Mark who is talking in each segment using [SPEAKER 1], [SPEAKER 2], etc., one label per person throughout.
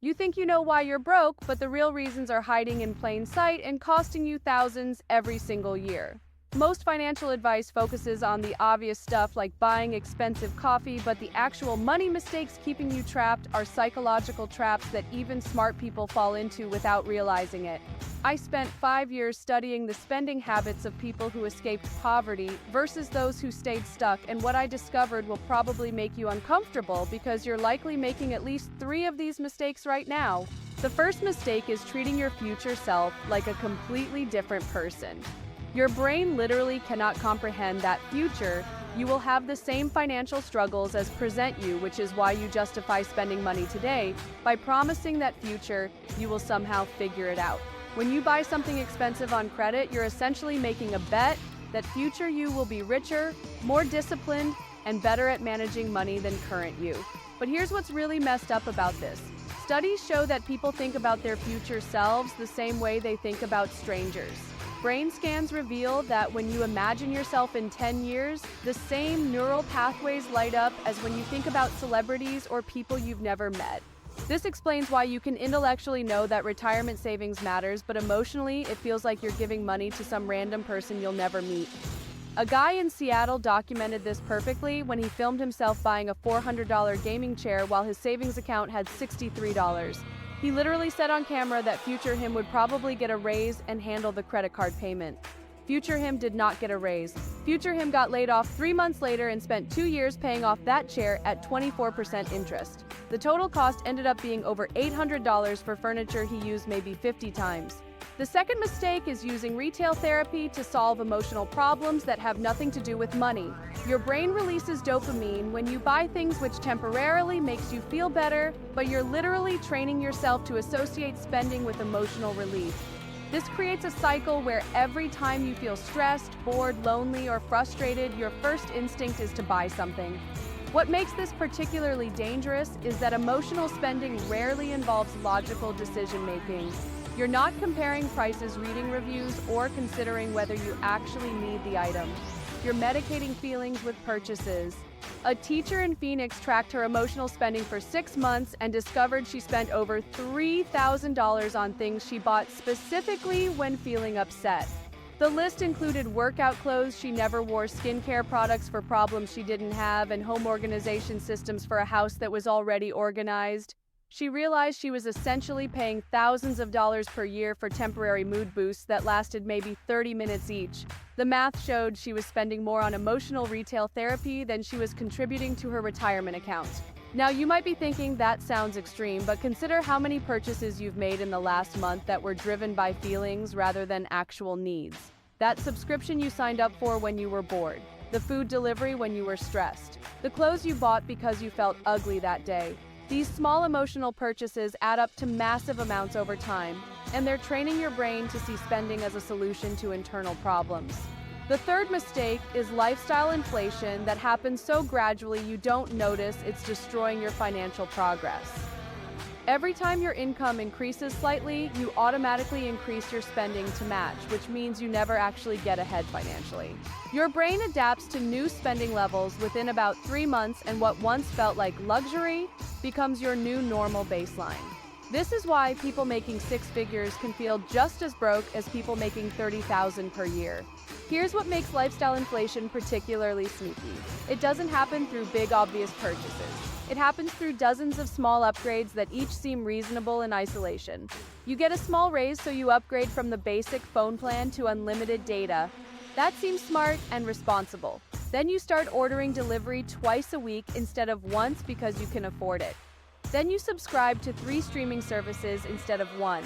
[SPEAKER 1] You think you know why you're broke, but the real reasons are hiding in plain sight and costing you thousands every single year. Most financial advice focuses on the obvious stuff like buying expensive coffee, but the actual money mistakes keeping you trapped are psychological traps that even smart people fall into without realizing it. I spent 5 years studying the spending habits of people who escaped poverty versus those who stayed stuck, and what I discovered will probably make you uncomfortable because you're likely making at least 3 of these mistakes right now. The first mistake is treating your future self like a completely different person. Your brain literally cannot comprehend that future you will have the same financial struggles as present you, which is why you justify spending money today by promising that future you will somehow figure it out. When you buy something expensive on credit, you're essentially making a bet that future you will be richer, more disciplined, and better at managing money than current you. But here's what's really messed up about this. Studies show that people think about their future selves the same way they think about strangers. Brain scans reveal that when you imagine yourself in 10 years, the same neural pathways light up as when you think about celebrities or people you've never met. This explains why you can intellectually know that retirement savings matters, but emotionally, it feels like you're giving money to some random person you'll never meet. A guy in Seattle documented this perfectly when he filmed himself buying a $400 gaming chair while his savings account had $63. He literally said on camera that future him would probably get a raise and handle the credit card payment. Future him did not get a raise. Future him got laid off 3 months later and spent 2 years paying off that chair at 24% interest. The total cost ended up being over $800 for furniture he used maybe 50 times. The second mistake is using retail therapy to solve emotional problems that have nothing to do with money. Your brain releases dopamine when you buy things, which temporarily makes you feel better, but you're literally training yourself to associate spending with emotional relief. This creates a cycle where every time you feel stressed, bored, lonely, or frustrated, your first instinct is to buy something. What makes this particularly dangerous is that emotional spending rarely involves logical decision-making. You're not comparing prices, reading reviews, or considering whether you actually need the item. You're medicating feelings with purchases. A teacher in Phoenix tracked her emotional spending for 6 months and discovered she spent over $3,000 on things she bought specifically when feeling upset. The list included workout clothes she never wore, skincare products for problems she didn't have, and home organization systems for a house that was already organized. She realized she was essentially paying thousands of dollars per year for temporary mood boosts that lasted maybe 30 minutes each. The math showed she was spending more on emotional retail therapy than she was contributing to her retirement account. Now, you might be thinking that sounds extreme, but consider how many purchases you've made in the last month that were driven by feelings rather than actual needs. That subscription you signed up for when you were bored. The food delivery when you were stressed. The clothes you bought because you felt ugly that day. These small emotional purchases add up to massive amounts over time, and they're training your brain to see spending as a solution to internal problems. The third mistake is lifestyle inflation that happens so gradually you don't notice it's destroying your financial progress. Every time your income increases slightly, you automatically increase your spending to match, which means you never actually get ahead financially. Your brain adapts to new spending levels within about 3 months, and what once felt like luxury becomes your new normal baseline. This is why people making 6 figures can feel just as broke as people making $30,000 per year. Here's what makes lifestyle inflation particularly sneaky. It doesn't happen through big, obvious purchases. It happens through dozens of small upgrades that each seem reasonable in isolation. You get a small raise, so you upgrade from the basic phone plan to unlimited data. That seems smart and responsible. Then you start ordering delivery twice a week instead of once because you can afford it. Then you subscribe to 3 streaming services instead of 1.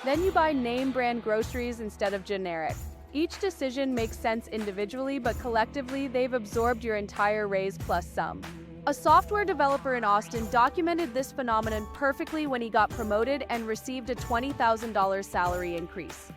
[SPEAKER 1] Then you buy name brand groceries instead of generic. Each decision makes sense individually, but collectively they've absorbed your entire raise plus some. A software developer in Austin documented this phenomenon perfectly when he got promoted and received a $20,000 salary increase.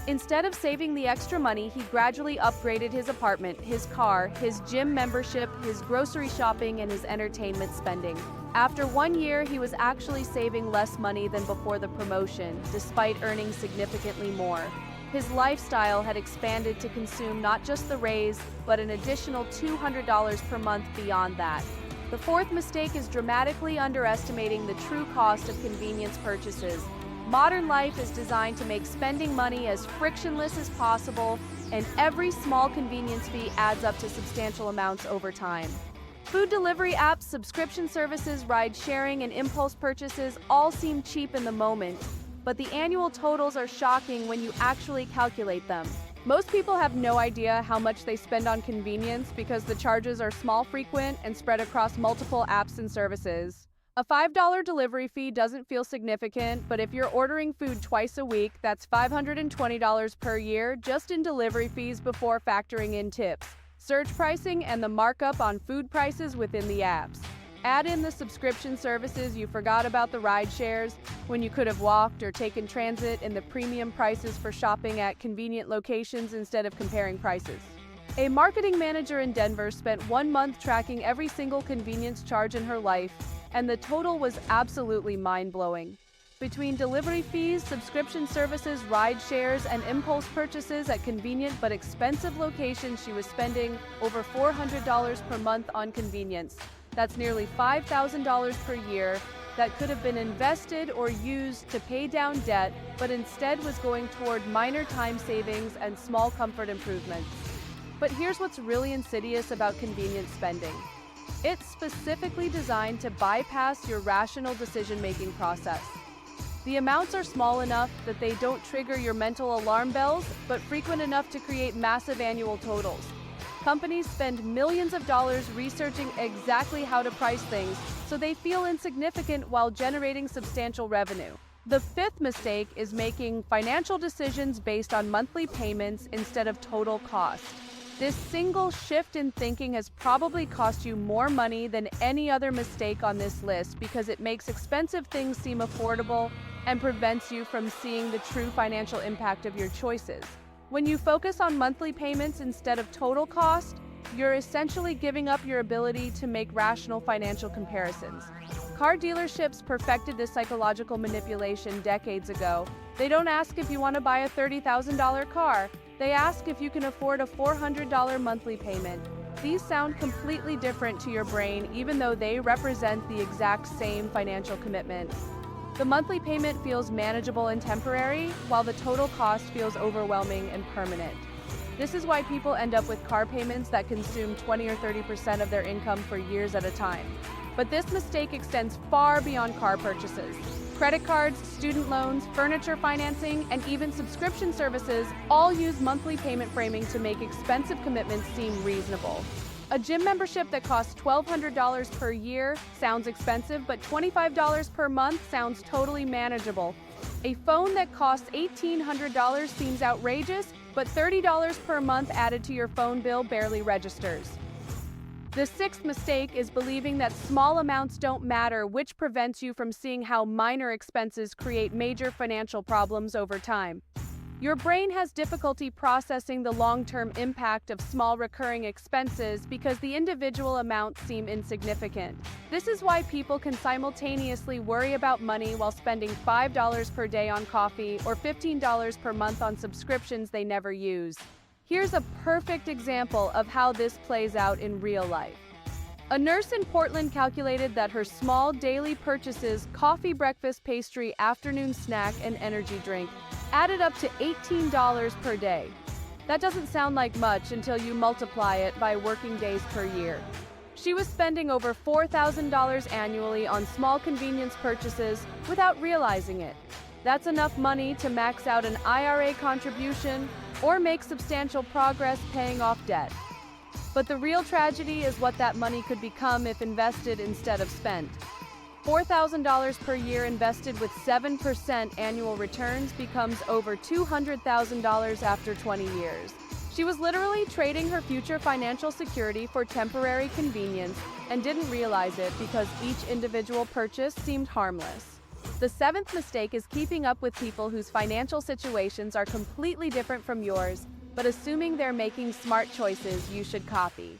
[SPEAKER 1] Instead of saving the extra money, he gradually upgraded his apartment, his car, his gym membership, his grocery shopping, and his entertainment spending. After 1 year, he was actually saving less money than before the promotion, despite earning significantly more. His lifestyle had expanded to consume not just the raise, but an additional $200 per month beyond that. The fourth mistake is dramatically underestimating the true cost of convenience purchases. Modern life is designed to make spending money as frictionless as possible, and every small convenience fee adds up to substantial amounts over time. Food delivery apps, subscription services, ride-sharing, and impulse purchases all seem cheap in the moment, but the annual totals are shocking when you actually calculate them. Most people have no idea how much they spend on convenience because the charges are small, frequent, and spread across multiple apps and services. A $5 delivery fee doesn't feel significant, but if you're ordering food twice a week, that's $520 per year just in delivery fees before factoring in tips, surge pricing, and the markup on food prices within the apps. Add in the subscription services, you forgot about the ride shares when you could have walked or taken transit, and the premium prices for shopping at convenient locations instead of comparing prices. A marketing manager in Denver spent 1 month tracking every single convenience charge in her life, and the total was absolutely mind-blowing. Between delivery fees, subscription services, ride shares, and impulse purchases at convenient but expensive locations, she was spending over $400 per month on convenience. That's nearly $5,000 per year that could have been invested or used to pay down debt, but instead was going toward minor time savings and small comfort improvements. But here's what's really insidious about convenience spending. It's specifically designed to bypass your rational decision-making process. The amounts are small enough that they don't trigger your mental alarm bells, but frequent enough to create massive annual totals. Companies spend millions of dollars researching exactly how to price things, so they feel insignificant while generating substantial revenue. The fifth mistake is making financial decisions based on monthly payments instead of total cost. This single shift in thinking has probably cost you more money than any other mistake on this list because it makes expensive things seem affordable and prevents you from seeing the true financial impact of your choices. When you focus on monthly payments instead of total cost, you're essentially giving up your ability to make rational financial comparisons. Car dealerships perfected this psychological manipulation decades ago. They don't ask if you want to buy a $30,000 car. They ask if you can afford a $400 monthly payment. These sound completely different to your brain, even though they represent the exact same financial commitment. The monthly payment feels manageable and temporary, while the total cost feels overwhelming and permanent. This is why people end up with car payments that consume 20 or 30% of their income for years at a time. But this mistake extends far beyond car purchases. Credit cards, student loans, furniture financing, and even subscription services all use monthly payment framing to make expensive commitments seem reasonable. A gym membership that costs $1,200 per year sounds expensive, but $25 per month sounds totally manageable. A phone that costs $1,800 seems outrageous, but $30 per month added to your phone bill barely registers. The sixth mistake is believing that small amounts don't matter, which prevents you from seeing how minor expenses create major financial problems over time. Your brain has difficulty processing the long-term impact of small recurring expenses because the individual amounts seem insignificant. This is why people can simultaneously worry about money while spending $5 per day on coffee or $15 per month on subscriptions they never use. Here's a perfect example of how this plays out in real life. A nurse in Portland calculated that her small daily purchases, coffee, breakfast, pastry, afternoon snack, and energy drink, added up to $18 per day. That doesn't sound like much until you multiply it by working days per year. She was spending over $4,000 annually on small convenience purchases without realizing it. That's enough money to max out an IRA contribution or make substantial progress paying off debt. But the real tragedy is what that money could become if invested instead of spent. $4,000 per year invested with 7% annual returns becomes over $200,000 after 20 years. She was literally trading her future financial security for temporary convenience and didn't realize it because each individual purchase seemed harmless. The seventh mistake is keeping up with people whose financial situations are completely different from yours, but assuming they're making smart choices you should copy.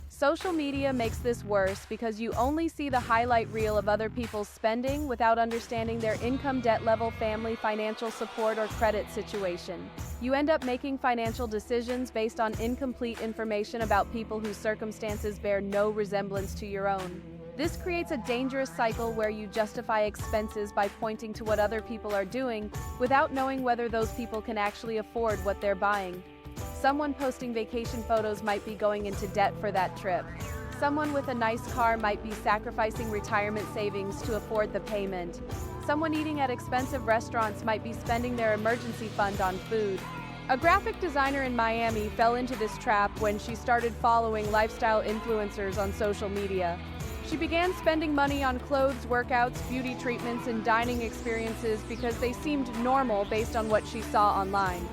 [SPEAKER 1] Social media makes this worse because you only see the highlight reel of other people's spending without understanding their income, debt level, family, financial support, or credit situation. You end up making financial decisions based on incomplete information about people whose circumstances bear no resemblance to your own. This creates a dangerous cycle where you justify expenses by pointing to what other people are doing without knowing whether those people can actually afford what they're buying. Someone posting vacation photos might be going into debt for that trip. Someone with a nice car might be sacrificing retirement savings to afford the payment. Someone eating at expensive restaurants might be spending their emergency fund on food. A graphic designer in Miami fell into this trap when she started following lifestyle influencers on social media. She began spending money on clothes, workouts, beauty treatments, and dining experiences because they seemed normal based on what she saw online.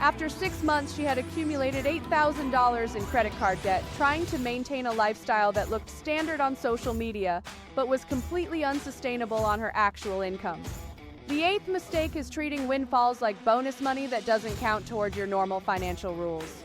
[SPEAKER 1] After 6 months, she had accumulated $8,000 in credit card debt, trying to maintain a lifestyle that looked standard on social media, but was completely unsustainable on her actual income. The eighth mistake is treating windfalls like bonus money that doesn't count toward your normal financial rules.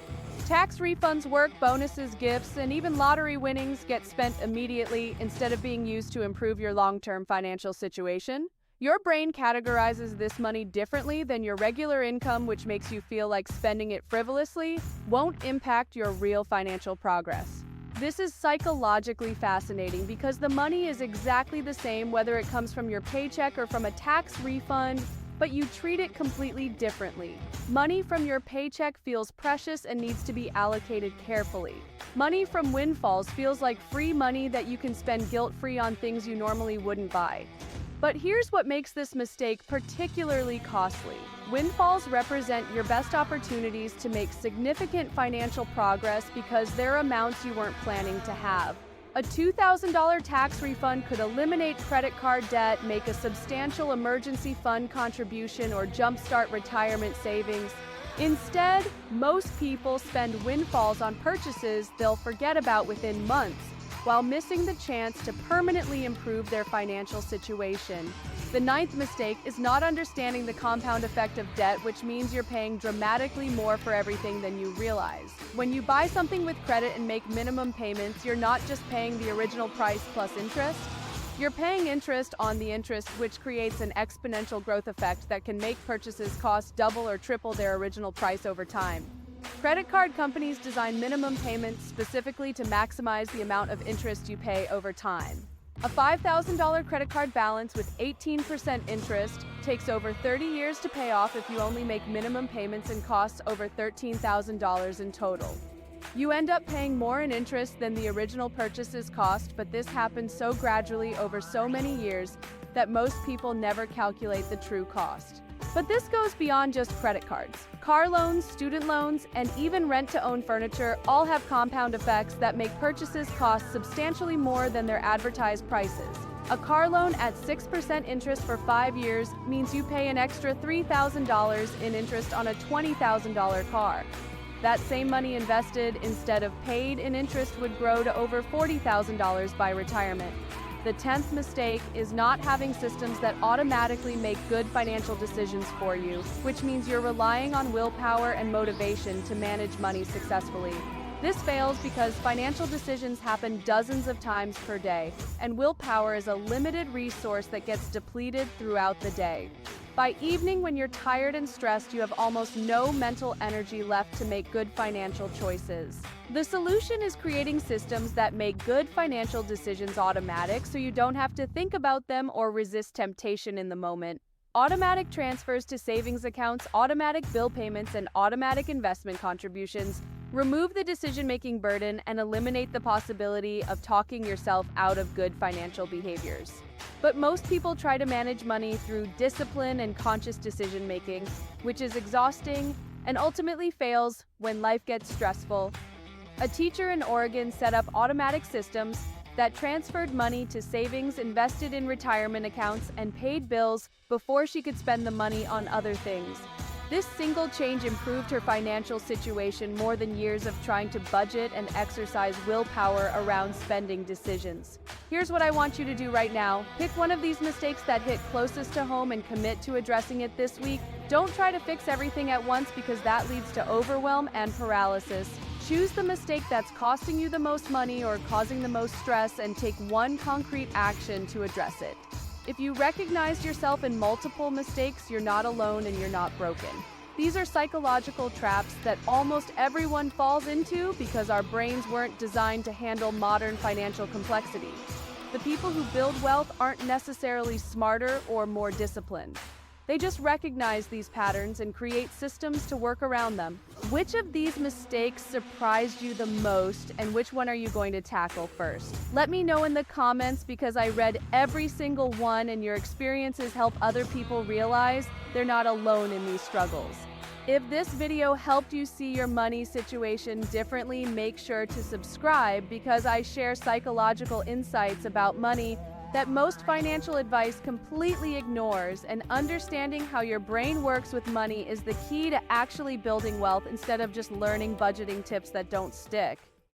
[SPEAKER 1] Tax refunds work, bonuses, gifts, and even lottery winnings get spent immediately instead of being used to improve your long-term financial situation. Your brain categorizes this money differently than your regular income, which makes you feel like spending it frivolously won't impact your real financial progress. This is psychologically fascinating because the money is exactly the same whether it comes from your paycheck or from a tax refund, but you treat it completely differently. Money from your paycheck feels precious and needs to be allocated carefully. Money from windfalls feels like free money that you can spend guilt-free on things you normally wouldn't buy. But here's what makes this mistake particularly costly. Windfalls represent your best opportunities to make significant financial progress because they're amounts you weren't planning to have. A $2,000 tax refund could eliminate credit card debt, make a substantial emergency fund contribution, or jumpstart retirement savings. Instead, most people spend windfalls on purchases they'll forget about within months, while missing the chance to permanently improve their financial situation. The ninth mistake is not understanding the compound effect of debt, which means you're paying dramatically more for everything than you realize. When you buy something with credit and make minimum payments, you're not just paying the original price plus interest. You're paying interest on the interest, which creates an exponential growth effect that can make purchases cost double or triple their original price over time. Credit card companies design minimum payments specifically to maximize the amount of interest you pay over time. A $5,000 credit card balance with 18% interest takes over 30 years to pay off if you only make minimum payments and costs over $13,000 in total. You end up paying more in interest than the original purchase's cost, but this happens so gradually over so many years that most people never calculate the true cost. But this goes beyond just credit cards. Car loans, student loans, and even rent-to-own furniture all have compound effects that make purchases cost substantially more than their advertised prices. A car loan at 6% interest for 5 years means you pay an extra $3,000 in interest on a $20,000 car. That same money invested instead of paid in interest would grow to over $40,000 by retirement. The 10th mistake is not having systems that automatically make good financial decisions for you, which means you're relying on willpower and motivation to manage money successfully. This fails because financial decisions happen dozens of times per day, and willpower is a limited resource that gets depleted throughout the day. By evening, when you're tired and stressed, you have almost no mental energy left to make good financial choices. The solution is creating systems that make good financial decisions automatic so you don't have to think about them or resist temptation in the moment. Automatic transfers to savings accounts, automatic bill payments, and automatic investment contributions remove the decision-making burden and eliminate the possibility of talking yourself out of good financial behaviors. But most people try to manage money through discipline and conscious decision-making, which is exhausting and ultimately fails when life gets stressful. A teacher in Oregon set up automatic systems that transferred money to savings, invested in retirement accounts, and paid bills before she could spend the money on other things. This single change improved her financial situation more than years of trying to budget and exercise willpower around spending decisions. Here's what I want you to do right now. Pick one of these mistakes that hit closest to home and commit to addressing it this week. Don't try to fix everything at once because that leads to overwhelm and paralysis. Choose the mistake that's costing you the most money or causing the most stress and take one concrete action to address it. If you recognized yourself in multiple mistakes, you're not alone and you're not broken. These are psychological traps that almost everyone falls into because our brains weren't designed to handle modern financial complexity. The people who build wealth aren't necessarily smarter or more disciplined. They just recognize these patterns and create systems to work around them. Which of these mistakes surprised you the most, and which one are you going to tackle first? Let me know in the comments, because I read every single one and your experiences help other people realize they're not alone in these struggles. If this video helped you see your money situation differently, make sure to subscribe, because I share psychological insights about money that most financial advice completely ignores, and understanding how your brain works with money is the key to actually building wealth instead of just learning budgeting tips that don't stick.